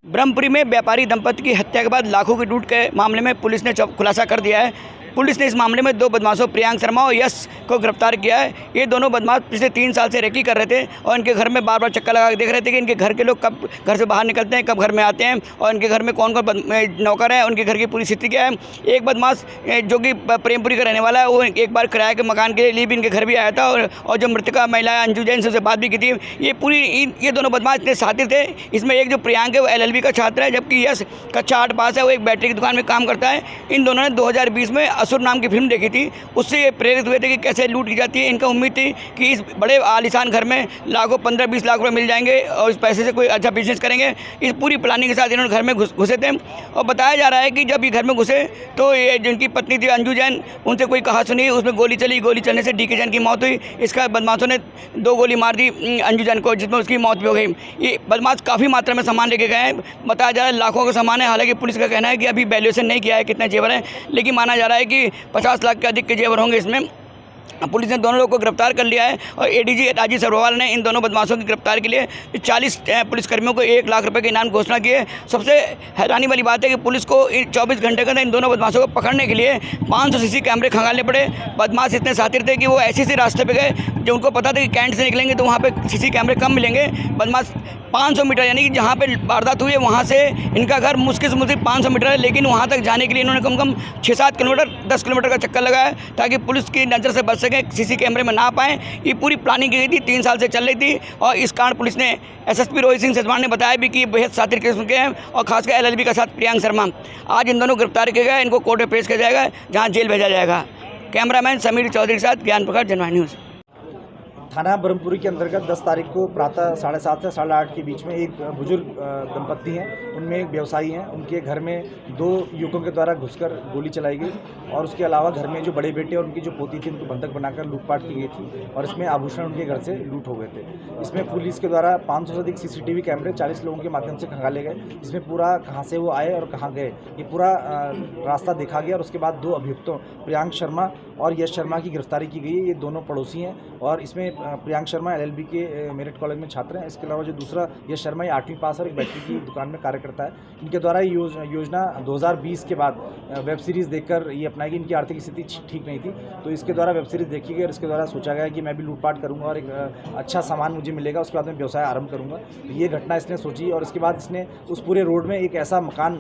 ब्रह्मपुरी में व्यापारी दंपति की हत्या के बाद लाखों की लूट के मामले में पुलिस ने खुलासा कर दिया है। पुलिस ने इस मामले में 2 बदमाशों प्रियांक शर्मा और यश को गिरफ्तार किया है। ये दोनों बदमाश पिछले 3 साल से रेकी कर रहे थे और इनके घर में बार बार चक्कर लगा के देख रहे थे कि इनके घर के लोग कब घर से बाहर निकलते हैं, कब घर में आते हैं और इनके घर में कौन कौन नौकर है, उनके घर की पूरी स्थिति क्या है। एक बदमाश जो कि प्रेमपुरी का रहने वाला है, वो एक बार किराए के मकान के लिए भी इनके घर भी आया था और जो मृतका महिला है अंजू जैन से बात भी की थी। ये दोनों बदमाश इतने शातिर थे। इसमें एक जो प्रियांक है वो LLB का छात्र है, जबकि यश कक्षा 8 पास है, वो एक बैटरी की दुकान में काम करता है। इन दोनों ने 2020 में असुर नाम की फिल्म देखी थी, उससे ये प्रेरित हुए थे कि कैसे लूट की जाती है। इनका उम्मीद थी कि इस बड़े आलीशान घर में लाखों 15-20 लाख रुपए मिल जाएंगे और इस पैसे से कोई अच्छा बिजनेस करेंगे। इस पूरी प्लानिंग के साथ इन्होंने घर में घुसे थे और बताया जा रहा है कि जब ये घर में घुसे तो ये जिनकी पत्नी थी अंजू जैन, उनसे कोई कहा सुनी, उसमें गोली चली। गोली चलने से DK जैन की मौत हुई। इसका बदमाशों ने 2 गोली मार दी अंजू जैन को, जिसमें उसकी मौत भी हो गई। ये बदमाश काफ़ी मात्रा में सामान लेके गए हैं, बताया जा रहा है लाखों का सामान है। हालांकि पुलिस का कहना है कि अभी वैल्यूएशन नहीं किया है कितने जेवर हैं, लेकिन माना जा रहा है कि 50 लाख के अधिक के जेवर होंगे इसमें। पुलिस ने दोनों लोगों को गिरफ्तार कर लिया है और ADG राजीव सरोवाल ने इन दोनों बदमाशों की गिरफ्तार के लिए 40 पुलिसकर्मियों को 1 लाख रुपए के इनाम घोषणा किए। सबसे हैरानी वाली बात है कि पुलिस को 24 घंटे के अंदर इन दोनों बदमाशों को पकड़ने के लिए 500 CC कैमरे खंगालने पड़े। बदमाश इतने शातिर थे कि वो ऐसे रास्ते पे गए जो उनको पता था कि कैंट से निकलेंगे तो वहाँ पे CC कैमरे कम मिलेंगे। बदमाश 500 मीटर यानी कि जहाँ पे वारदात हुई है वहाँ से इनका घर मुश्किल से मुश्किल 500 मीटर है, लेकिन वहाँ तक जाने के लिए इन्होंने कम से कम 6-7 किलोमीटर 10 किलोमीटर का चक्कर लगाया ताकि पुलिस की नज़र से बच सकें, CC कैमरे में ना पाएँ। ये पूरी प्लानिंग की गई थी, 3 साल से चल रही थी और इस कारण पुलिस ने SSP रोहित सिंह सचवान ने बताया भी कि बेहद शातिर किस्म के हैं और खासकर LLB का साथ प्रियांक शर्मा। आज इन दोनों गिरफ्तार किए गए, इनको कोर्ट में पेश किया जाएगा जहाँ जेल भेजा जाएगा। कैमरामैन समीर चौधरी के साथ ज्ञान प्रकाश, जनवाणी न्यूज़। थाना ब्रह्मपुरी के अंतर्गत 10 तारीख को प्रातः 7:30 से 8:30 के बीच में एक बुजुर्ग दंपत्ति हैं, उनमें एक व्यवसायी हैं, उनके घर में 2 युवकों के द्वारा घुसकर गोली चलाई गई और उसके अलावा घर में जो बड़े बेटे और उनकी जो पोती थी उनको बंधक बनाकर लूटपाट की गई थी और इसमें आभूषण उनके घर से लूट हो गए थे। इसमें पुलिस के द्वारा 500 से अधिक CCTV कैमरे 40 लोगों के माध्यम से खंगाले गए। इसमें पूरा कहाँ से वो आए और कहाँ गए ये पूरा रास्ता देखा गया और उसके बाद 2 अभियुक्तों प्रियांक शर्मा और यश शर्मा की गिरफ्तारी की गई है। ये दोनों पड़ोसी हैं और इसमें प्रियांक शर्मा LLB के मेरिट कॉलेज में छात्र हैं। इसके अलावा जो दूसरा यश शर्मा ये 8वीं पास और एक बैटरी की दुकान में कार्य करता है। इनके द्वारा योजना 2020 के बाद वेब सीरीज़ देखकर ये अपनाई गई। इनकी आर्थिक स्थिति ठीक नहीं थी तो इसके द्वारा वेब सीरीज़ देखी गई और इसके द्वारा सोचा गया कि मैं भी लूटपाट करूँगा और एक अच्छा सामान मुझे मिलेगा, उसके बाद मैं व्यवसाय आरंभ करूँगा। तो ये घटना इसने सोची और इसके बाद इसने उस पूरे रोड में एक ऐसा मकान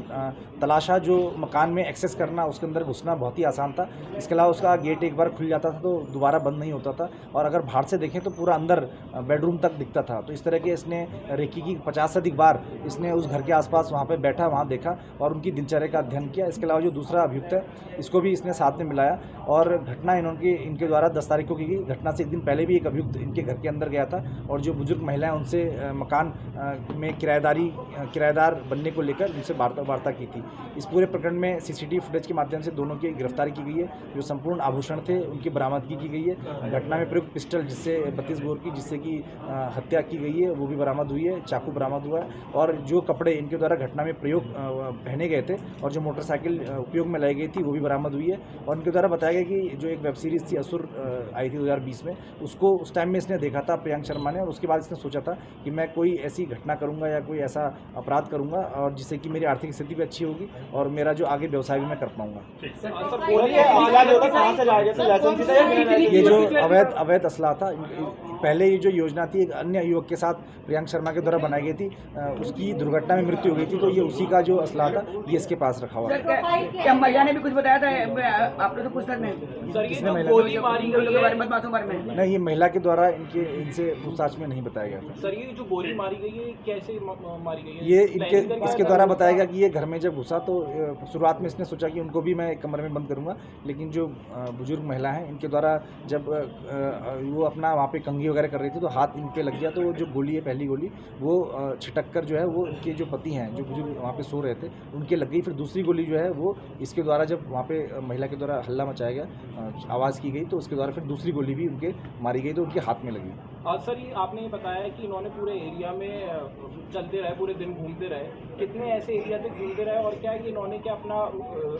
तलाशा जो मकान में एक्सेस करना, उसके अंदर घुसना बहुत ही आसान था। इसके अलावा उसका गेट एक बार खुल जाता था तो दोबारा बंद नहीं होता था और अगर बाहर से देखें तो पूरा अंदर बेडरूम तक दिखता था। तो इस तरह के इसने रेकी की 50 से अधिक बार इसने उस घर के आसपास वहाँ पे बैठा, वहाँ देखा और उनकी दिनचर्या का अध्ययन किया। इसके अलावा जो दूसरा अभियुक्त है इसको भी इसने साथ में मिलाया और घटना इनके द्वारा 10 तारीख को की गई। घटना से एक दिन पहले भी एक अभियुक्त इनके घर के अंदर गया था और जो बुजुर्ग महिलाएं उनसे मकान में किराएदार बनने को लेकर उनसे वार्ता की थी। इस पूरे प्रकरण में CCTV फुटेज के माध्यम से दोनों की गिरफ्तारी की गई है। जो संपूर्ण आभूषण थे उनकी बरामदगी की गई है। घटना में प्रयुक्त पिस्टल जिससे 32 बोर की जिससे कि हत्या की गई है वो भी बरामद हुई है। चाकू बरामद हुआ है और जो कपड़े इनके द्वारा घटना में प्रयोग पहने गए थे और जो मोटरसाइकिल उपयोग में लाई गई थी वो भी बरामद हुई है। और इनके द्वारा बताया गया कि जो एक वेब सीरीज़ थी असुर आई थी 2020 में, उसको उस टाइम में इसने देखा था प्रियांक शर्मा ने और उसके बाद इसने सोचा था कि मैं कोई ऐसी घटना करूँगा या कोई ऐसा अपराध करूँगा और जिससे कि मेरी आर्थिक स्थिति भी अच्छी होगी और मेरा जो आगे व्यवसाय भी मैं कर पाऊँगा। ये जो अवैध असला था, पहले ये जो योजना थी एक अन्य युवक के साथ प्रियांक शर्मा के द्वारा बनाई गई थी, उसकी दुर्घटना में मृत्यु हो गई थी तो ये उसी का जो असला था ये इसके पास रखा हुआ है। क्या महिला ने भी कुछ बताया था आपने तो पूछताछ में? किसने महिला नहीं, ये महिला के द्वारा इनसे पूछताछ में नहीं बताया गया था। सर ये जो गोली मारी गई है कैसे मारी गई है? ये इसके द्वारा बताया गया कि ये घर में जब घुसा तो शुरुआत में इसने सोचा कि उनको भी मैं एक कमरे में बंद करूंगा, लेकिन जो बुजुर्ग महिला हैं इनके द्वारा जब वो अपना वहाँ पे कंघी वगैरह कर रही थी, तो हाथ इन पे लग गया। तो जो गोली है, पहली गोली वो छिटक कर जो है वो इनके जो पति हैं, जो बुजुर्ग वहाँ पे सो रहे थे, उनके लग गई। फिर दूसरी गोली जो है वो इसके द्वारा, जब वहाँ पे महिला के द्वारा हल्ला मचाया गया, आवाज़ की गई, तो उसके द्वारा फिर दूसरी गोली भी उनके मारी गई, तो उनके हाथ में लगी। सर, ये आपने बताया कि इन्होंने पूरे एरिया में चलते रहे, पूरे दिन घूमते रहे, कितने ऐसे एरिया तक घूमते रहे, और क्या इन्होंने क्या अपना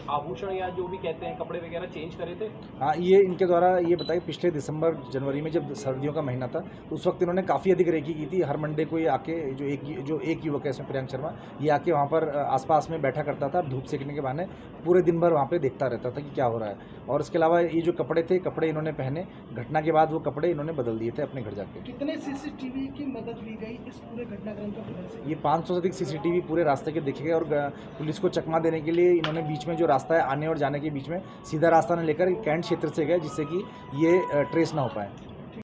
आभूषण या जो भी कहते हैं कपड़े वगैरह चेंज करे थे? हाँ, ये इनके द्वारा ये बताया, पिछले दिसंबर जनवरी में जब सर्दियों का महीना था, तो उस वक्त इन्होंने काफ़ी अधिक रेकी की थी। हर मंडे को ये आके, जो एक युवक है इसमें, प्रियांक शर्मा, ये आके वहाँ पर आसपास में बैठा करता था, धूप सेकने के बहाने पूरे दिन भर वहाँ पे देखता रहता था कि क्या हो रहा है। और इसके अलावा ये जो कपड़े थे, कपड़े इन्होंने पहने, घटना के बाद वो कपड़े इन्होंने बदल दिए थे अपने घर जाके। कितने सीसीटीवी की मदद ली गई इस पूरे घटनाक्रम का फिलहाल से? ये 500 से अधिक सीसीटीवी पूरे रास्ते के देखे गए, और पुलिस को चकमा देने के लिए इन्होंने बीच में जो रास्ता है आने और जाने के बीच में सीधा रास्ता न लेकर कैंट क्षेत्र से गए, जिससे कि ये ट्रेस ना हो पाए।